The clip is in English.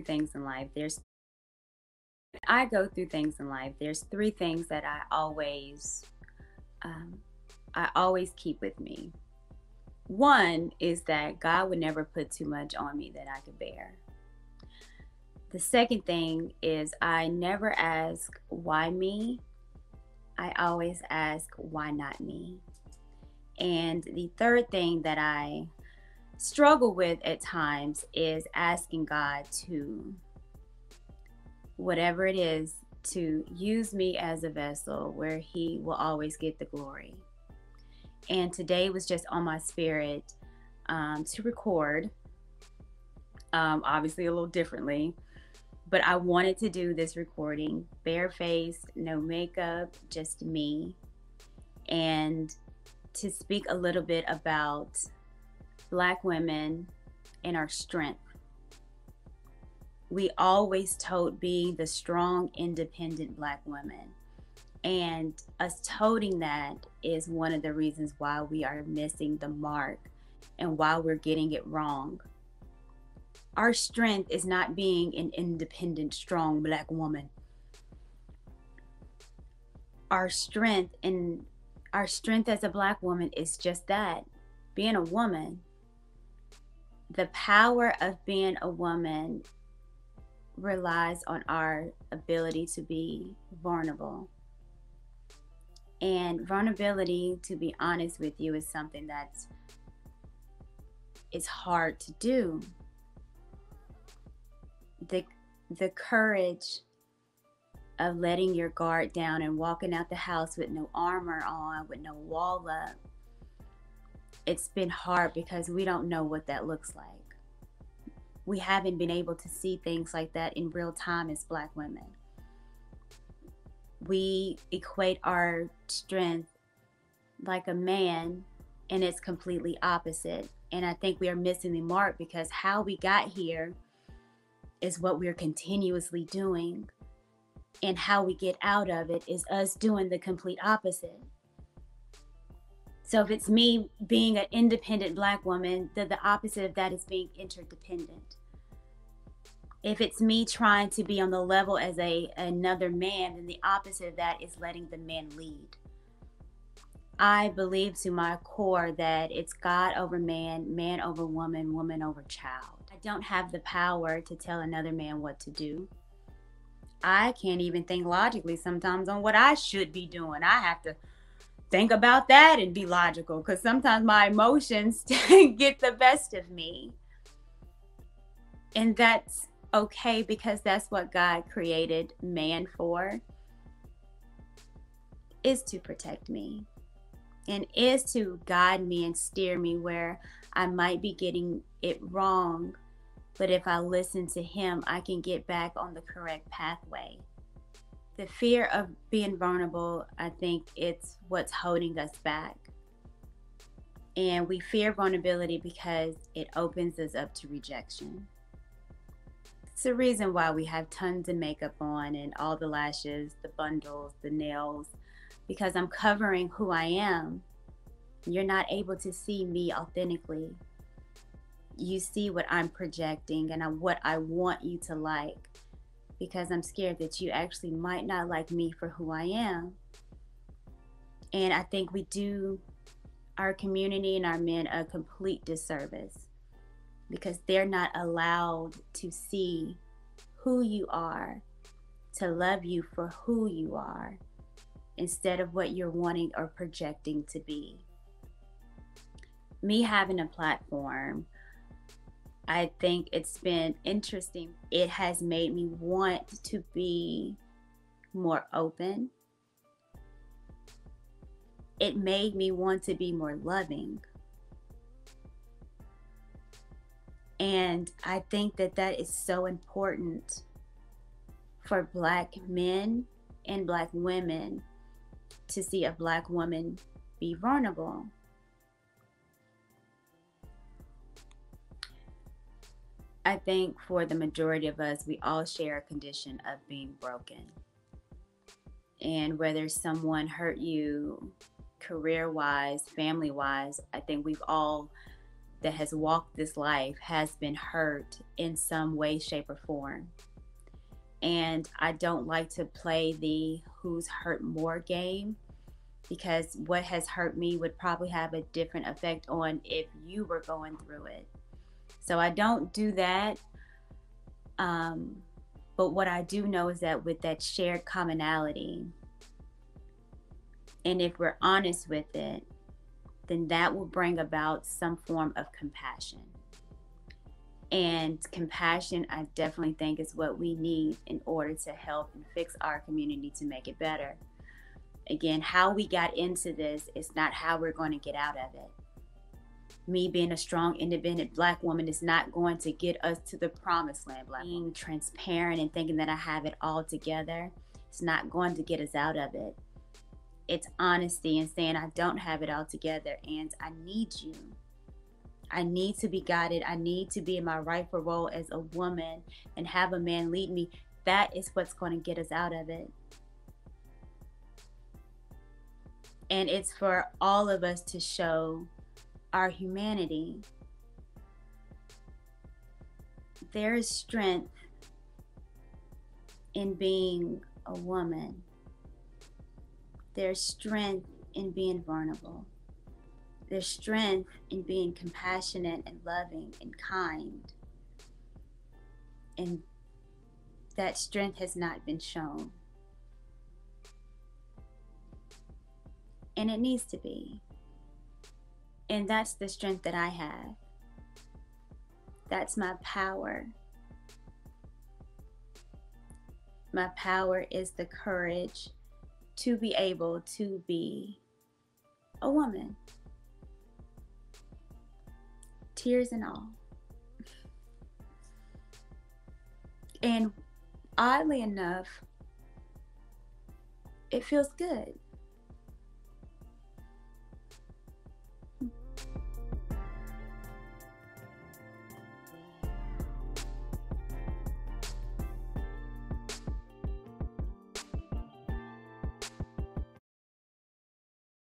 through things in life, there's three things that um, I always keep with me. One is that God would never put too much on me that I could bear. The second thing is I never ask why me. I always ask why not me. And the third thing that I struggle with at times is asking God to, whatever it is, to use me as a vessel where He will always get the glory. And today was just on my spirit to record, obviously a little differently, but I wanted to do this recording barefaced, no makeup, just me, and to speak a little bit about Black women and our strength. We always told being the strong, independent Black women. And us toting that is one of the reasons why we are missing the mark and why we're getting it wrong. Our strength is not being an independent, strong Black woman. Our strength as a Black woman is just that, being a woman. The power of being a woman relies on our ability to be vulnerable. And vulnerability, to be honest with you, is something that is hard to do. The courage of letting your guard down and walking out the house with no armor on, with no wall up, it's been hard because we don't know what that looks like. We haven't been able to see things like that in real time as Black women. We equate our strength like a man, and it's completely opposite. And I think we are missing the mark because how we got here is what we're continuously doing. And how we get out of it is us doing the complete opposite. So if it's me being an independent Black woman, then the opposite of that is being interdependent. If it's me trying to be on the level as another man, then the opposite of that is letting the man lead. I believe to my core that it's God over man, man over woman, woman over child. I don't have the power to tell another man what to do. I can't even think logically sometimes on what I should be doing. I have to think about that and be logical because sometimes my emotions get the best of me. And that's okay because that's what God created man for, is to protect me and is to guide me and steer me where I might be getting it wrong. But if I listen to Him, I can get back on the correct pathway. The fear of being vulnerable, I think it's what's holding us back. And we fear vulnerability because it opens us up to rejection. It's the reason why we have tons of makeup on and all the lashes, the bundles, the nails, because I'm covering who I am. You're not able to see me authentically. You see what I'm projecting and what I want you to like, because I'm scared that you actually might not like me for who I am. And I think we do our community and our men a complete disservice because they're not allowed to see who you are, to love you for who you are, instead of what you're wanting or projecting to be. Me having a platform, I think it's been interesting. It has made me want to be more open. It made me want to be more loving. And I think that that is so important for Black men and Black women to see a Black woman be vulnerable. I think for the majority of us, we all share a condition of being broken. And whether someone hurt you career-wise, family-wise, I think we've all that has walked this life has been hurt in some way, shape, or form. And I don't like to play the who's hurt more game, because what has hurt me would probably have a different effect on if you were going through it. So I don't do that. But what I do know is that with that shared commonality, and if we're honest with it, then that will bring about some form of compassion. And compassion, I definitely think, is what we need in order to help and fix our community to make it better. Again, how we got into this is not how we're going to get out of it. Me being a strong, independent Black woman is not going to get us to the promised land. Being transparent and thinking that I have it all together, it's not going to get us out of it. It's honesty and saying I don't have it all together and I need you. I need to be guided. I need to be in my rightful role as a woman and have a man lead me. That is what's going to get us out of it. And it's for all of us to show our humanity. There is strength in being a woman. There's strength in being vulnerable. There's strength in being compassionate and loving and kind. And that strength has not been shown. And it needs to be. And that's the strength that I have. That's my power. My power is the courage to be able to be a woman. Tears and all. And oddly enough, it feels good.